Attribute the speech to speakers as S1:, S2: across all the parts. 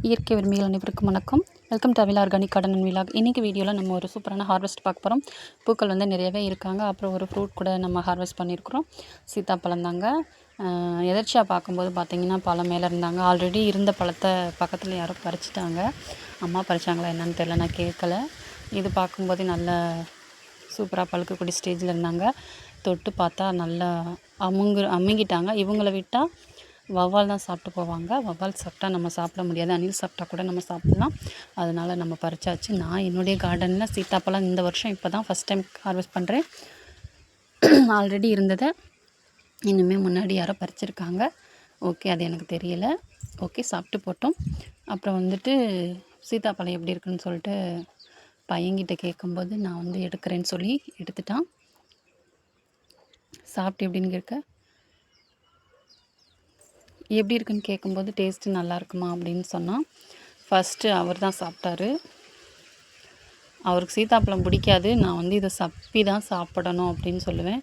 S1: இயற்கை விரும்பிகள் அனைவருக்கும் வணக்கம். Welcome to Avila organic garden and vlog. இன்றைக்கி வீடியோவில் நம்ம ஒரு சூப்பரான ஹார்வெஸ்ட் பார்க்க போகிறோம். பூக்கள் வந்து நிறையவே இருக்காங்க. அப்புறம் ஒரு ஃப்ரூட் கூட நம்ம ஹார்வெஸ்ட் பண்ணியிருக்கிறோம். சீத்தாப்பழம் தாங்க. எதர்ச்சியாக பார்க்கும்போது பார்த்திங்கன்னா பழம் மேலே இருந்தாங்க. ஆல்ரெடி இருந்த பழத்தை பக்கத்தில் யாரோ பறிச்சிட்டாங்க. அம்மா பறிச்சாங்களா என்னன்னு தெரியல, நான் கேட்கல. இது பார்க்கும்போது நல்ல சூப்பராக பழுக்கக்கூடிய ஸ்டேஜில் இருந்தாங்க. தொட்டு பார்த்தா நல்லா அமுங்கிட்டாங்க. இவங்களை விட்டால் வவ்வால் தான் சாப்பிட்டு போவாங்க. வவ்வால் சாப்பிட்டா நம்ம சாப்பிட முடியாது. அணில் சாப்பிட்டா கூட நம்ம சாப்பிட்லாம். அதனால் நம்ம பறிச்சாச்சு. நான் என்னுடைய கார்டனில் சீத்தாப்பழம் இந்த வருஷம் இப்போ தான் ஃபஸ்ட் டைம் ஹார்வெஸ்ட் பண்ணுறேன். ஆல்ரெடி இருந்ததை இன்னுமே முன்னாடி யாரோ பறிச்சிருக்காங்க. ஓகே, அது எனக்கு தெரியலை. ஓகே, சாப்பிட்டு போட்டோம். அப்புறம் வந்துட்டு சீத்தாப்பழம் எப்படி இருக்குன்னு சொல்லிட்டு பையன்கிட்ட கேட்கும்போது நான் வந்து எடுக்கிறேன்னு சொல்லி எடுத்துட்டான். சாப்பிட்டு எப்படின்னு கேட்க, எப்படி இருக்குன்னு கேட்கும்போது டேஸ்ட்டு நல்லா இருக்குமா அப்படின்னு சொன்னால் ஃபஸ்ட்டு அவர் தான் சாப்பிட்டாரு. அவருக்கு சீத்தாப்பழம் பிடிக்காது. நான் வந்து இதை சப்பி தான் சாப்பிடணும் அப்படின்னு சொல்லுவேன்.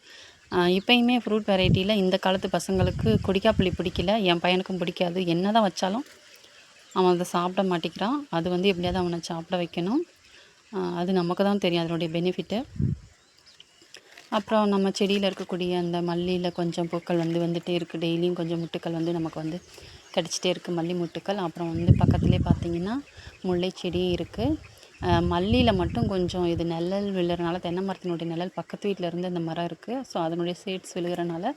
S1: இப்போயுமே ஃப்ரூட் வெரைட்டியில் இந்த காலத்து பசங்களுக்கு கொடிக்காப்புளி பிடிக்கல. என் பையனுக்கும் பிடிக்காது. என்ன தான் வச்சாலும் அவன் அதை சாப்பிட மாட்டேங்கிறான். அது வந்து எப்படியாவது அவனை சாப்பிட வைக்கணும். அது நமக்கு தான் தெரியும் அதனுடைய பெனிஃபிட்டு. அப்புறம் நம்ம செடியில் இருக்கக்கூடிய அந்த மல்லியில் கொஞ்சம் பூக்கள் வந்துகிட்டே இருக்குது. டெய்லியும் கொஞ்சம் முட்டுக்கள் நமக்கு கிடச்சிட்டே இருக்குது, மல்லி முட்டுக்கள். அப்புறம் பக்கத்துலேயே பார்த்திங்கன்னா முல்லை செடியும் இருக்குது. மல்லியில் மட்டும் கொஞ்சம் இது நிழல் விழுறனால, தென்னை மரத்தினுடைய நிழல் பக்கத்து வீட்டில் இருந்து அந்த மரம் இருக்குது. ஸோ அதனுடைய சீட்ஸ் விழுகிறனால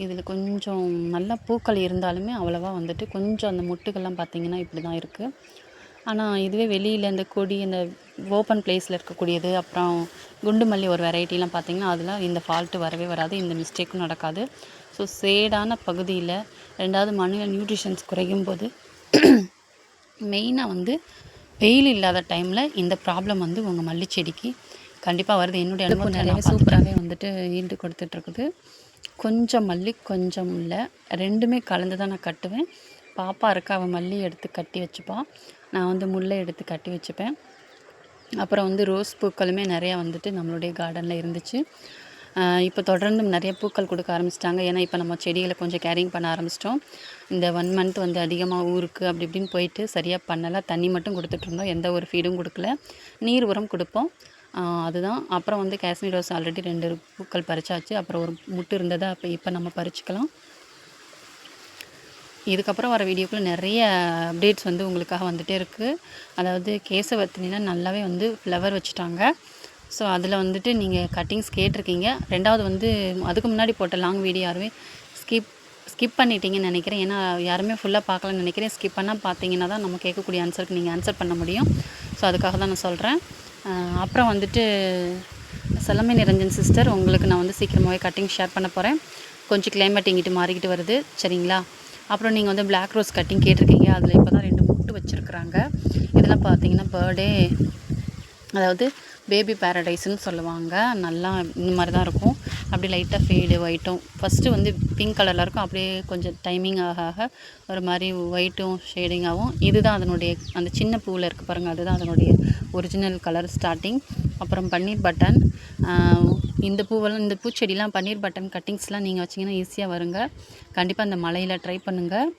S1: இதில் கொஞ்சம் நல்லா பூக்கள் இருந்தாலுமே அவ்வளோவா கொஞ்சம் அந்த முட்டுகள்லாம் பார்த்திங்கன்னா இப்படி தான் இருக்குது. ஆனால் இதுவே வெளியில் இந்த கொடி இந்த ஓப்பன் பிளேஸில் இருக்கக்கூடியது, அப்புறம் குண்டு மல்லி ஒரு வெரைட்டிலாம் பார்த்திங்கன்னா அதில் இந்த ஃபால்ட்டு வரவே வராது, இந்த மிஸ்டேக்கும் நடக்காது. ஸோ சேடான பகுதியில், ரெண்டாவது மண்ணில் நியூட்ரிஷன்ஸ் குறையும் போது, மெயினாக வெயில் இல்லாத டைமில் இந்த ப்ராப்ளம் உங்கள் மல்லி செடிக்கு கண்டிப்பாக வருது. என்னுடைய அனுபவம் நிறையவே சூப்பராகவே ஈல்டு கொடுத்துட்ருக்குது. கொஞ்சம் மல்லி கொஞ்சம் இல்லை, ரெண்டுமே கலந்து தான் நான் கட்டுவேன். பாப்பா இருக்கா, அவள் மல்லி எடுத்து கட்டி வச்சுப்பான். நான் முல்லை எடுத்து கட்டி வச்சுப்பேன். அப்புறம் ரோஸ் பூக்களுமே நிறையா நம்மளுடைய கார்டனில் இருந்துச்சு. இப்போ தொடர்ந்து நிறைய பூக்கள் கொடுக்க ஆரம்பிச்சிட்டாங்க. ஏன்னா இப்போ நம்ம செடிகளை கொஞ்சம் கேரிங் பண்ண ஆரம்பிச்சிட்டோம். இந்த 1 மந்த் அதிகமாக ஊருக்கு அப்படி இப்படின்னு போயிட்டு சரியாக பண்ணலை. தண்ணி மட்டும் கொடுத்துட்ருந்தோம், எந்த ஒரு ஃபீடும் கொடுக்கல. நீர் உரம் கொடுப்போம், அதுதான். அப்புறம் காஷ்மீர் ரோஸ் ஆல்ரெடி 2 பூக்கள் பறிச்சாச்சு. அப்புறம் ஒரு முட்டு இருந்ததை இப்போ நம்ம பறிச்சுக்கலாம். இதுக்கப்புறம் வர வீடியோக்குள்ளே நிறைய அப்டேட்ஸ் உங்களுக்காக வந்துகிட்டே இருக்குது. அதாவது கேசவர்த்தினியில் நல்லாவே ஃப்ளவர் வச்சுட்டாங்க. ஸோ அதில் நீங்கள் கட்டிங்ஸ் கேட்டிருக்கீங்க. ரெண்டாவது அதுக்கு முன்னாடி போட்ட லாங் வீடியோ யாருமே ஸ்கிப் பண்ணிட்டீங்கன்னு நினைக்கிறேன். ஏன்னா யாருமே ஃபுல்லாக பார்க்கலன்னு நினைக்கிறேன். ஸ்கிப் பண்ணால் பார்த்தீங்கன்னா தான் நம்ம கேட்கக்கூடிய ஆன்சருக்கு நீங்கள் ஆன்சர் பண்ண முடியும். ஸோ அதுக்காக தான் நான் சொல்கிறேன். அப்புறம் செல்லமை நிரஞ்சன் சிஸ்டர், உங்களுக்கு நான் சீக்கிரமாகவே கட்டிங் ஷேர் பண்ண போகிறேன். கொஞ்சம் கிளைமேட் இங்கிட்டு மாறிக்கிட்டு வருது, சரிங்களா? அப்புறம் நீங்கள் பிளாக் ரோஸ் கட்டிங் கேட்டிருக்கீங்க. அதில் இப்போ தான் 2 முட்டு வச்சுருக்குறாங்க. இதெல்லாம் பார்த்தீங்கன்னா பர்த்டே, அதாவது பேபி பேரடைஸ்ன்னு சொல்லுவாங்க. நல்லா இந்த மாதிரி தான் இருக்கும். அப்படியே லைட்டாக ஃபேடு ஒயிட்டும், ஃபஸ்ட்டு பிங்க் கலரில் இருக்கும். அப்படியே கொஞ்சம் டைமிங் ஆக ஆக ஒரு மாதிரி ஒயிட்டும் ஷேடிங்காகவும். இதுதான் அதனுடைய அந்த சின்ன பூவில் இருக்குது பாருங்கள், அதுதான் அதனுடைய ஒரிஜினல் கலர் ஸ்டார்டிங். அப்புறம் பன்னீர் பட்டன், இந்த பூவெல்லாம், இந்த பூச்செடிலாம் பன்னீர் பட்டன் கட்டிங்ஸ்லாம் நீங்கள் வச்சிங்கன்னா ஈஸியாக வருங்க. கண்டிப்பாக அந்த மலையில் ட்ரை பண்ணுங்கள்.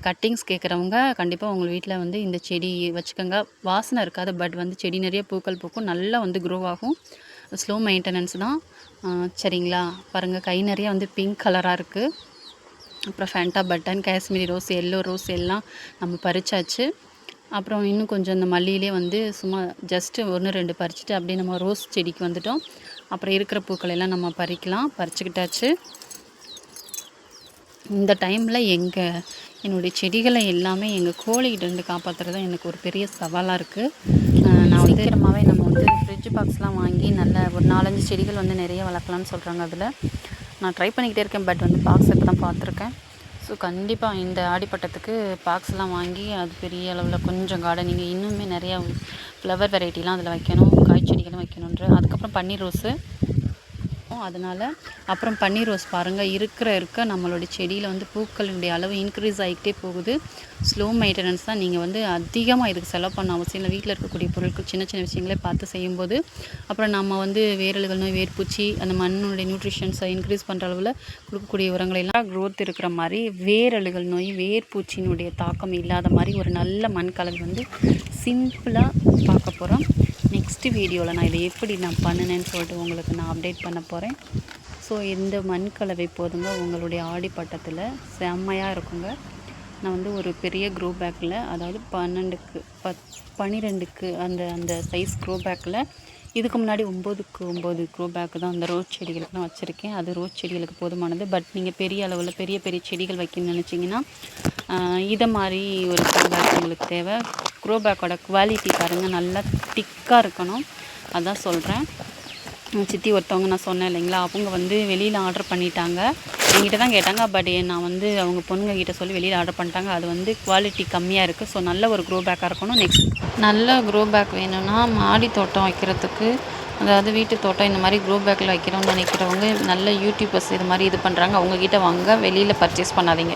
S1: கட்டிங்ஸ் கேட்குறவங்க கண்டிப்பாக உங்கள் வீட்டில் இந்த செடி வச்சுக்கோங்க. வாசனை இருக்காது, பட் செடி நிறைய பூக்கள் பூக்கும், நல்லா க்ரோ ஆகும். ஸ்லோ மெயின்டெனன்ஸ் தான், சரிங்களா? பாருங்கள், கை நிறைய பிங்க் கலராக இருக்குது. அப்புறம் Fanta button, Kashmiri rose, yellow rose எல்லாம் நம்ம பறிச்சாச்சு. அப்புறம் இன்னும் கொஞ்சம் இந்த மல்லியிலே சும்மா ஜஸ்ட்டு 1-2 பறிச்சுட்டு அப்படியே நம்ம ரோஸ் செடிக்கு வந்துட்டோம். அப்புறம் இருக்கிற பூக்கள் எல்லாம் நம்ம பறிச்சுக்கிட்டாச்சு. இந்த டைமில் என்னுடைய செடிகளை எல்லாமே எங்கள் கோழிகிட்டேருந்து காப்பாற்றுறது தான் எனக்கு ஒரு பெரிய சவாலாக இருக்குது. நான் சீக்கிரமாகவே நம்ம ஃப்ரிட்ஜ் பாக்ஸ்லாம் வாங்கி நல்ல ஒரு 4-5 செடிகள் நிறைய வளர்க்கலான்னு சொல்கிறாங்க. அதில் நான் ட்ரை பண்ணிக்கிட்டே இருக்கேன். பட் பாக்ஸ் இப்போ தான் பார்த்துருக்கேன். ஸோ கண்டிப்பாக இந்த ஆடிப்பட்டத்துக்கு பாக்ஸ்லாம் வாங்கி அது பெரிய அளவில் கொஞ்சம் கார்டனிங் இன்னுமே நிறையா ஃப்ளவர் வெரைட்டிலாம் அதில் வைக்கணும், காய்ச்செடிகளும் வைக்கணுன்ற. அதுக்கப்புறம் பன்னீர் ரோஸு, அதனால் அப்புறம் பன்னீர் ரோஸ் பாருங்கள் இருக்க நம்மளுடைய செடியில் வந்து பூக்களினுடைய அளவு இன்க்ரீஸ் ஆகிக்கிட்டே போகுது. ஸ்லோ மெயின்டெனன்ஸ் தான். நீங்கள் வந்து அதிகமாக இதுக்கு செலவு பண்ண அவசியம் இல்லை. வீட்டில் இருக்கக்கூடிய பொருட்கள் சின்ன சின்ன விஷயங்களே பார்த்து செய்யும்போது அப்புறம் நம்ம வந்து வேரலுகள் நோய், வேர்ப்பூச்சி, அந்த மண்ணுடைய நியூட்ரிஷன்ஸை இன்க்ரீஸ் பண்ணுற அளவில் கொடுக்கக்கூடிய உரங்களெல்லாம் க்ரோத் இருக்கிற மாதிரி வேரலுகள் நோய், வேர்ப்பூச்சியினுடைய தாக்கம் இல்லாத மாதிரி ஒரு நல்ல மண் கலவை வந்து சிம்பிளாக பார்க்க போகிறோம். நெக்ஸ்ட் வீடியோவில் நான் இதை எப்படி நான் பண்ணினேன்னு சொல்லிட்டு உங்களுக்கு நான் அப்டேட் பண்ண போகிறேன். ஸோ இந்த மண் கலவை போதுங்க உங்களுடைய ஆடிப்பட்டத்தில் செம்மையாக இருக்குங்க. நான் வந்து ஒரு பெரிய க்ரோ பேக்கில், அதாவது 12க்கு அந்த சைஸ் க்ரோ பேக்கில் இதுக்கு முன்னாடி 9க்கு 9 க்ரோ பேக்கு தான் அந்த ரோஸ் செடிகளுக்கு நான் வச்சுருக்கேன். அது ரோஸ் செடிகளுக்கு போதுமானது. பட் நீங்கள் பெரிய அளவில் பெரிய செடிகள் வைக்கணும்னு நினச்சிங்கன்னா இதை மாதிரி ஒரு க்ரோ பேக் உங்களுக்கு தேவை. க்ரோ பேக்கோட குவாலிட்டி பாருங்கள், நல்லா திக்காக இருக்கணும். அதான் சொல்கிறேன். சித்தி ஒருத்தவங்க நான் சொன்னேன் இல்லைங்களா, அவங்க வந்து வெளியில் ஆர்டர் பண்ணிட்டாங்க. என்கிட்ட தான் கேட்டாங்க. பட் நான் வந்து அவங்க பொண்ணுங்க கிட்ட சொல்லி வெளியில் ஆர்டர் பண்ணிட்டாங்க. அது வந்து குவாலிட்டி கம்மியாக இருக்குது. ஸோ நல்ல ஒரு க்ரோ பேக்காக இருக்கணும். நெக்ஸ்ட் நல்ல க்ரோ பேக் வேணும்னா மாடி தோட்டம் வைக்கிறதுக்கு, அதாவது வீட்டு தோட்டம் இந்த மாதிரி க்ரோ பேக்கில் வைக்கிறோம்னு நினைக்கிறவங்க நல்ல யூடியூபர்ஸ் இது மாதிரி இது பண்ணுறாங்க. அவங்கக்கிட்ட வாங்க, வெளியில் பர்ச்சேஸ் பண்ணாதீங்க.